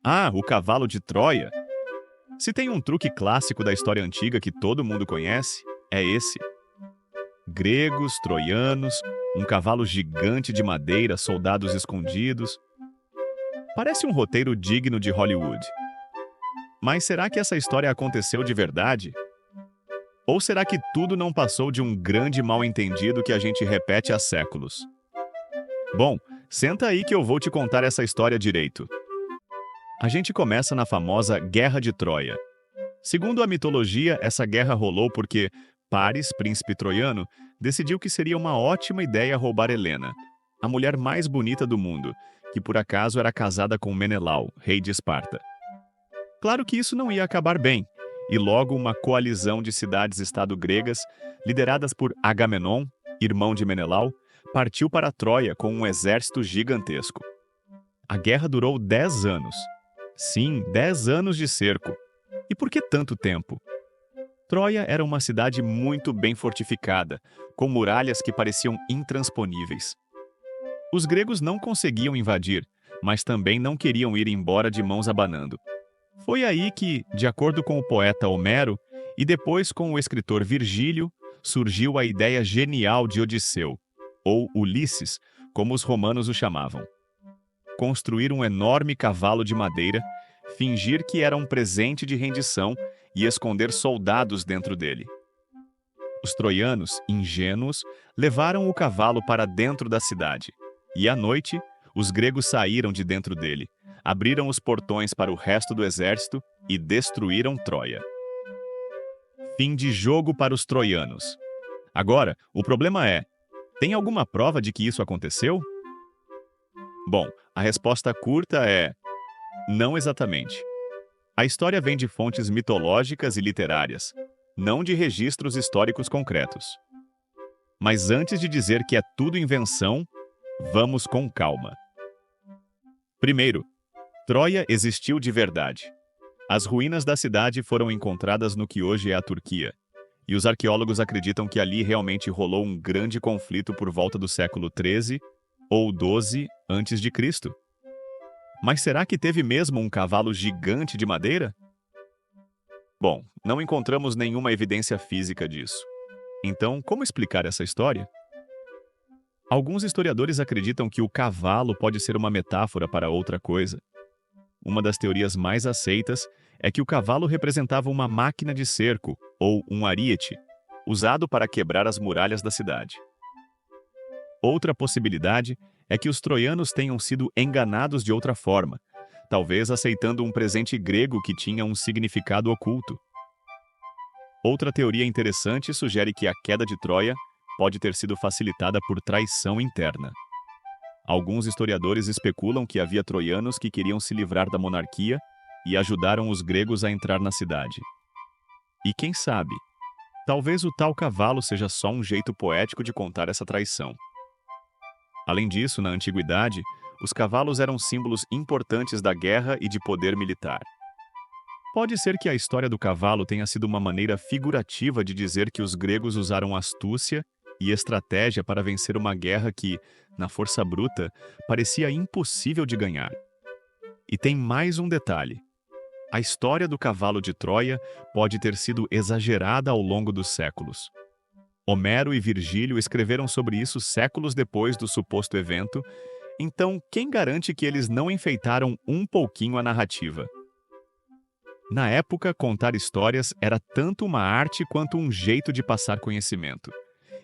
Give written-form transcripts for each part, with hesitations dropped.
Ah, o cavalo de Troia. Se tem um truque clássico da história antiga que todo mundo conhece, é esse. Gregos, troianos, um cavalo gigante de madeira, soldados escondidos. Parece um roteiro digno de Hollywood. Mas será que essa história aconteceu de verdade? Ou será que tudo não passou de um grande mal-entendido que a gente repete há séculos? Bom, senta aí que eu vou te contar essa história direito. A gente começa na famosa Guerra de Troia. Segundo a mitologia, essa guerra rolou porque Paris, príncipe troiano, decidiu que seria uma ótima ideia roubar Helena, a mulher mais bonita do mundo, que por acaso era casada com Menelau, rei de Esparta. Claro que isso não ia acabar bem, e logo uma coalizão de cidades-estado gregas, lideradas por Agamenon, irmão de Menelau, partiu para Troia com um exército gigantesco. A guerra durou 10 anos. Sim, 10 anos de cerco. E por que tanto tempo? Troia era uma cidade muito bem fortificada, com muralhas que pareciam intransponíveis. Os gregos não conseguiam invadir, mas também não queriam ir embora de mãos abanando. Foi aí que, de acordo com o poeta Homero e depois com o escritor Virgílio, surgiu a ideia genial de Odisseu, ou Ulisses, como os romanos o chamavam. Construir um enorme cavalo de madeira, fingir que era um presente de rendição e esconder soldados dentro dele. Os troianos, ingênuos, levaram o cavalo para dentro da cidade, e à noite, os gregos saíram de dentro dele, abriram os portões para o resto do exército e destruíram Troia. Fim de jogo para os troianos. Agora, o problema é: tem alguma prova de que isso aconteceu? Bom, a resposta curta é: não exatamente. A história vem de fontes mitológicas e literárias, não de registros históricos concretos. Mas antes de dizer que é tudo invenção, vamos com calma. Primeiro, Troia existiu de verdade. As ruínas da cidade foram encontradas no que hoje é a Turquia, e os arqueólogos acreditam que ali realmente rolou um grande conflito por volta do século 13 ou 12 antes de Cristo. Mas será que teve mesmo um cavalo gigante de madeira? Bom, não encontramos nenhuma evidência física disso. Então, como explicar essa história? Alguns historiadores acreditam que o cavalo pode ser uma metáfora para outra coisa. Uma das teorias mais aceitas é que o cavalo representava uma máquina de cerco, ou um ariete, usado para quebrar as muralhas da cidade. Outra possibilidade é que os troianos tenham sido enganados de outra forma, talvez aceitando um presente grego que tinha um significado oculto. Outra teoria interessante sugere que a queda de Troia pode ter sido facilitada por traição interna. Alguns historiadores especulam que havia troianos que queriam se livrar da monarquia e ajudaram os gregos a entrar na cidade. E quem sabe, talvez o tal cavalo seja só um jeito poético de contar essa traição. Além disso, na antiguidade, os cavalos eram símbolos importantes da guerra e de poder militar. Pode ser que a história do cavalo tenha sido uma maneira figurativa de dizer que os gregos usaram astúcia e estratégia para vencer uma guerra que, na força bruta, parecia impossível de ganhar. E tem mais um detalhe. A história do cavalo de Troia pode ter sido exagerada ao longo dos séculos. Homero e Virgílio escreveram sobre isso séculos depois do suposto evento, então quem garante que eles não enfeitaram um pouquinho a narrativa? Na época, contar histórias era tanto uma arte quanto um jeito de passar conhecimento.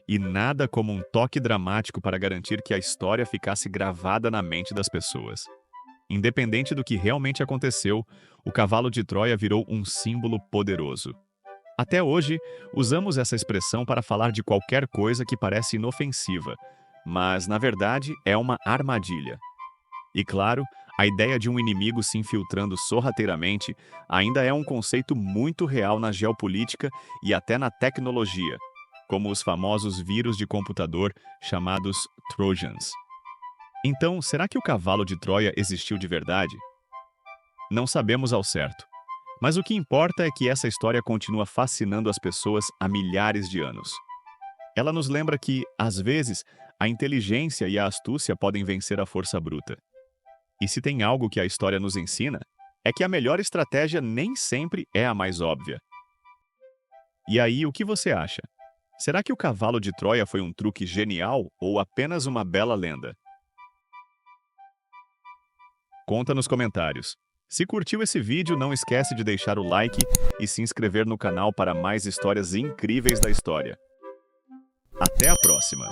E nada como um toque dramático para garantir que a história ficasse gravada na mente das pessoas. Independente do que realmente aconteceu, o cavalo de Troia virou um símbolo poderoso. Até hoje, usamos essa expressão para falar de qualquer coisa que parece inofensiva, mas, na verdade, é uma armadilha. E claro, a ideia de um inimigo se infiltrando sorrateiramente ainda é um conceito muito real na geopolítica e até na tecnologia, como os famosos vírus de computador chamados Trojans. Então, será que o cavalo de Troia existiu de verdade? Não sabemos ao certo. Mas o que importa é que essa história continua fascinando as pessoas há milhares de anos. Ela nos lembra que, às vezes, a inteligência e a astúcia podem vencer a força bruta. E se tem algo que a história nos ensina, é que a melhor estratégia nem sempre é a mais óbvia. E aí, o que você acha? Será que o cavalo de Troia foi um truque genial ou apenas uma bela lenda? Conta nos comentários. Se curtiu esse vídeo, não esquece de deixar o like e se inscrever no canal para mais histórias incríveis da história. Até a próxima!